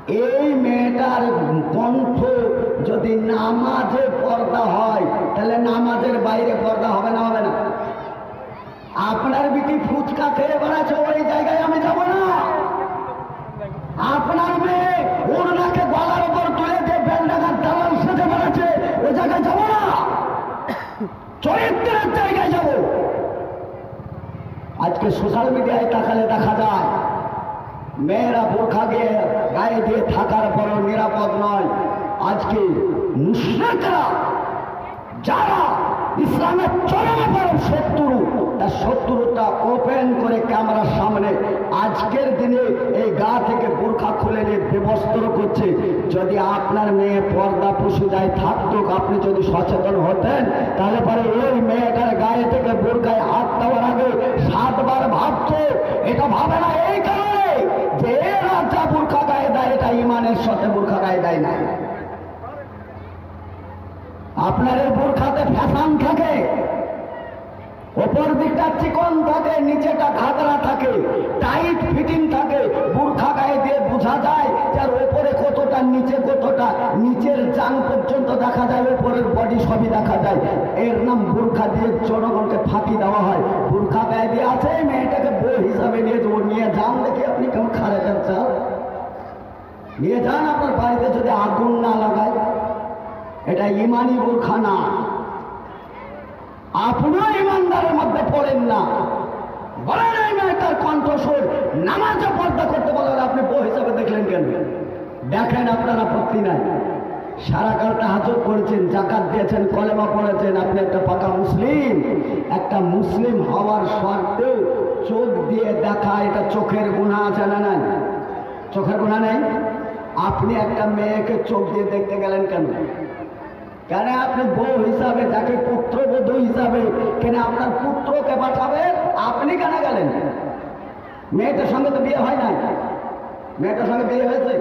এই মেয়েটার কণ্ঠ যদি নামাজে পর্দা হয় তাহলে নামাজের বাইরে পর্দা হবে না? হবে না? আপনার বিটি ফুচকা খেয়ে বেড়াচ্ছে, ওই জায়গায় আমি যাব না। আপনার মেয়ে ওনাকে গলার উপর তুলে দিয়ে বেলডাঙ্গার দালাল সেজে বেড়াচ্ছে, ওই জায়গায় যাব না। চরিত্রের জায়গায় যাব। আজকে সোশ্যাল মিডিয়ায় তাকালে দেখা যায় মেয়েরা বোরখা দিয়ে গায়ে দিয়ে থাকার পরও নিরাপদ নয়। আজকে মুশরিকরা যারা ইসলামের চরম শত্রু, তার শত্রুতা ওপেন করে ক্যামেরার সামনে আজকের দিনে এই গা থেকে বোরখা খুলে নিয়ে বিবস্ত্র করছে। যদি আপনার মেয়ে পর্দা পশুদায় থাকতো, আপনি যদি সচেতন হতেন, তাহলে পরে ওই মেয়েটার গায়ে থেকে বোরখায় হাত দেওয়ার আগে 7 বার ভাবতো। এটা ভাবে না এই কারণে যে এরা যা বোরখা গায়ে দেয় এটা ইমানের সাথে বোরখা গায়ে দেয় না। আপনার এই বোরখাতে ফ্যাশন থাকে, ওপর দিকটা চিকন থাকে, নিচেটা ঘাগরা থাকে, টাইট ফিটিং থাকে। বোরখা গায়ে দিয়ে বোঝা যায় যার ওপরে কতটা নিচে কতটা, নিচের জাং পর্যন্ত দেখা যায়, ওপরের বডি সবই দেখা যায়। এর নাম বোরখা দিয়ে জনগণকে ফাঁকি দেওয়া হয়। বোরখা গায়ে দিয়ে আছে, মেয়েটাকে বউ হিসাবে নিয়ে যাবো, নিয়ে যান দেখি আপনি কেমন খারাপ চাল, নিয়ে যান আপনার বাড়িতে যদি আগুন না লাগায়। এটা ইমানি বোরখা না। আপনিও ইমানদারের মধ্যে পড়েন না। বলেন এই মেয়েটার কণ্ঠস্বর নামাজে পর্দা করতে বলে আপনি বউ হিসাবে দেখলেন কেন? দেখেন, আপনার আপত্তি নাই। সারা কাল তাহাজ্জুদ করেছেন, যাকাত দিয়েছেন, কলেমা পড়েছেন, আপনি একটা পাকা মুসলিম। একটা মুসলিম হওয়ার শর্তেও চোখ দিয়ে দেখা এটা চোখের গুনাহ আছে না নাই? চোখের গুনাহ নেই? আপনি একটা মেয়েকে চোখ দিয়ে দেখতে গেলেন কেন? কেন আপনি বউ হিসাবে, যাকে পুত্রবধূ হিসাবে, কেন আপনার পুত্রকে পাঠাবে, আপনি কেন গেলেন? মেয়েটার সঙ্গে তো বিয়ে হয় নাই। মেয়েটার সঙ্গে বিয়ে হয়েছে?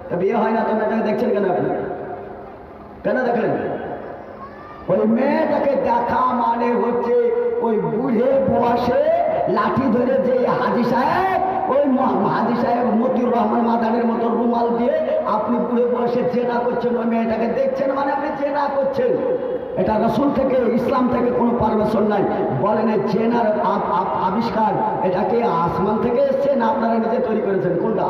তো বিয়ে হয় না তো মেয়েটাকে দেখছেন কেন আপনি? কেন দেখলেন? ওই মেয়েটাকে দেখা মানে হচ্ছে ওই বুড়ে বয়সে লাঠি ধরে যে হাজি সাহেব, ওই হাজি সাহেব মতিউর রহমান মাদানের মতো রুমাল দিয়ে আপনি বুড়ে বয়সে জেনা করছেন, ওই মেয়েটাকে দেখছেন মানে আপনি জেনা করছেন। এটা রাসূল থেকে, ইসলাম থেকে কোনো পারমিশন নাই। বলেন এই জেনার আবিষ্কার এটা কি আসমান থেকে এসছে না আপনারা নিজে তৈরি করেছেন? কোনটা?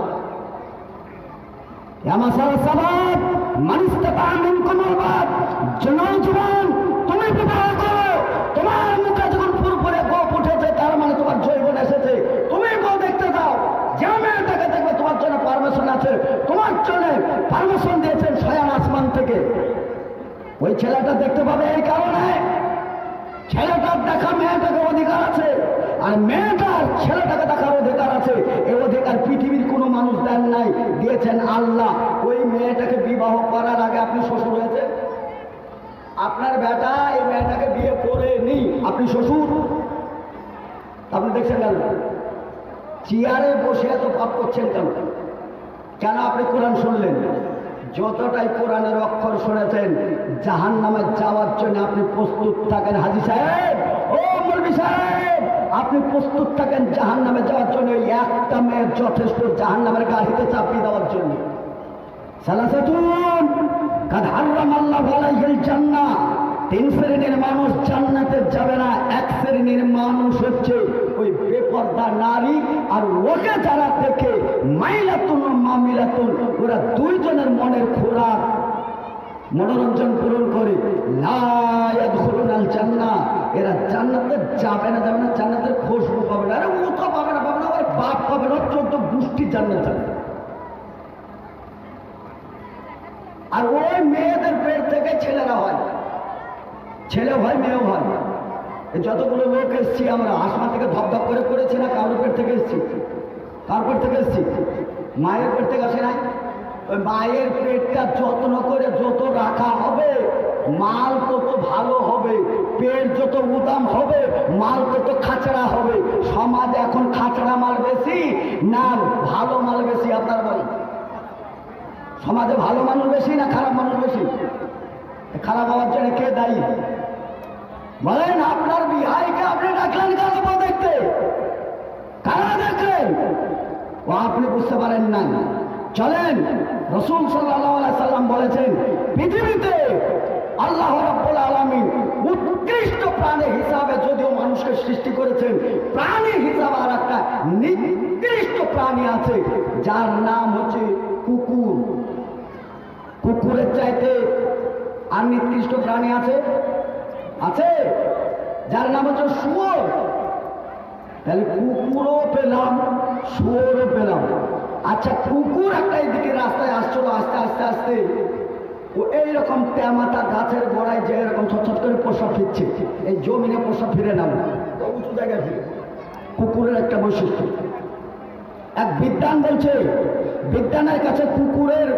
তুমি বিবাহ করো, তোমার মুখে যখন পুরোপুরি গোপ উঠেছে তার মানে তোমার জৈবন এসেছে, তুমি বউ দেখতে যাও। যে মেয়েটাকে দেখবে তোমার জন্য পারমিশন আছে, তোমার জন্য পারমিশন দিয়েছেন স্বয়ং আসমান থেকে। ওই ছেলেটা দেখতে পাবে এই কারণে ছেলেটার দেখা মেয়েটাকে অধিকার আছে, আর মেয়েটার ছেলেটাকে দেখার অধিকার আছে। এই অধিকার পৃথিবীর কোনো মানুষ দেন নাই, দিয়েছেন আল্লাহ। ওই মেয়েটাকে বিবাহ করার আগে আপনি শ্বশুর হয়েছে, আপনার বেটা এই মেয়েটাকে বিয়ে করে নি, আপনি শ্বশুর। আপনি দেখছেন কেন? চেয়ারে বসে এত পাপ করছেন কেন? কেন আপনি কোরআন শুনলেন? যতটাই কোরআনের অক্ষর শুনেছেন, জাহান্নামে যাওয়ার জন্য আপনি প্রস্তুত থাকেন। হাজী সাহেব, ও মৌলভী সাহেব, আপনি প্রস্তুত থাকেন জাহান্নামে যাওয়ার জন্য। একটা মেয়ে যথেষ্ট জাহান্নামের গাড়িতে চাপিয়ে দেওয়ার জন্য। সালাসাতুন কাদ হারামাল্লাহু আলাইহিল জান্নাহ, 3 শ্রেণীর মানুষ জান্নাতে যাবে না। 1 শ্রেণীর মানুষ হচ্ছে ওই বেপর্দা নারী, আর ওকে যারা দেখে মাইলাতুন মামিলাতুন, ওরা 2 জনের মনের খোরাক মনোরঞ্জন পূরণ করে। লা ইয়াদখুলুনাল জান্নাহ, এরা জান্নাতে যাবে না, যাবে না, জান্নাতের খুশবু পাবে না। আরে ও তো পাবে না, পাবে না, ওর বাপ পাবে না, 14 গোষ্ঠী জান্নাত যাবে। আর ওই মেয়েদের পেট থেকে ছেলেরা হয়, ছেলে হয় মেয়েও হয়। যতগুলো লোক এসছি আমরা আসমান থেকে ধপধপ করে পড়েছি না? কারোর পেট থেকে এসছি? কার পেট থেকে এসছি? মায়ের পেট থেকে আসে নাই? ওই মায়ের পেটটা যত্ন করে যত রাখা হবে, মাল তত ভালো হবে। পেট যত উদাম হবে, মাল তত খাচড়া হবে। সমাজে এখন খাচড়া মাল বেশি না ভালো মাল বেশি? আপনারা বলেন, সমাজে ভালো মানুষ বেশি না খারাপ মানুষ বেশি? খারাপ হওয়ার জন্য কে দায়ী? বলেন, আপনার বিহাইকে আপনি ডাকলেন কেন দেখতে? কারা দেখলেন? ও আপনি বুঝতে পারেন না। চলেন। রাসূল সাল্লাল্লাহু আলাইহি সাল্লাম বলেছেন, পৃথিবীতে আল্লাহ রাব্বুল আলামিন উৎকৃষ্ট প্রাণী হিসাবে যদিও মানুষকে সৃষ্টি করেছেন, প্রাণী হিসাবে আর একটা নিকৃষ্ট প্রাণী আছে, যার নাম হচ্ছে কুকুর। কুকুরের চাইতে আর নিকৃষ্ট প্রাণী আছে? আছে, যার নাম হচ্ছে শুয়োর। তাহলে কুকুরও পেলাম, শুয়োরও পেলাম। আচ্ছা, কুকুর একটা এদিকে রাস্তায় আসছিল, আস্তে আস্তে আস্তে ও এইরকম তেমাতা গাছের গোড়ায় যে এরকম ছটছট করে পোষা ফিরছে, এই জমিনে পোষা ফিরে নাম উঁচু জায়গায় ফিরে। কুকুরের একটা বৈশিষ্ট্য। এক বিদ্বান বলছে, বিদ্বানের কাছে কুকুরের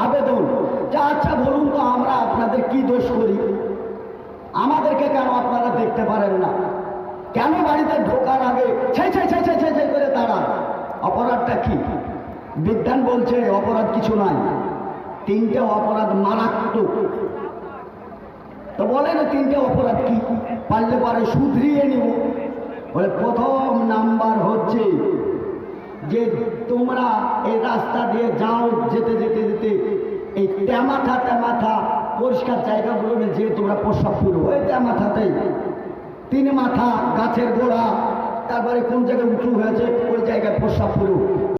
আবেদন যে আচ্ছা বলুন তো, আমরা আপনাদের কি দোষ করি? আমাদেরকে কেন আপনারা দেখতে পারেন না? কেন বাড়িতে ঢোকার আগে ছাই ছাই ছাই ছাই ছাই ছাই করে দাঁড়ান? অপরাধটা কি? বিদ্বান বলছে অপরাধ কিছু নাই, তিনটে অপরাধ মারাত্মক। তো বলেন তিনটে অপরাধ কি? পারলে পরে শুধরিয়ে নিব। বলে প্রথম নাম্বার হচ্ছে যে তোমরা এই রাস্তা দিয়ে যাও, যেতে যেতে যেতে এই তেমাথা তেমাথা পরিষ্কার জায়গাগুলো যে তোমরা প্রস্রাব করো, ওই তেমাথাতেই তিন মাথা গাছের গোড়া, তারপরে কোন জায়গায় উঁচু হয়েছে ওই জায়গায় প্রস্রাব করো।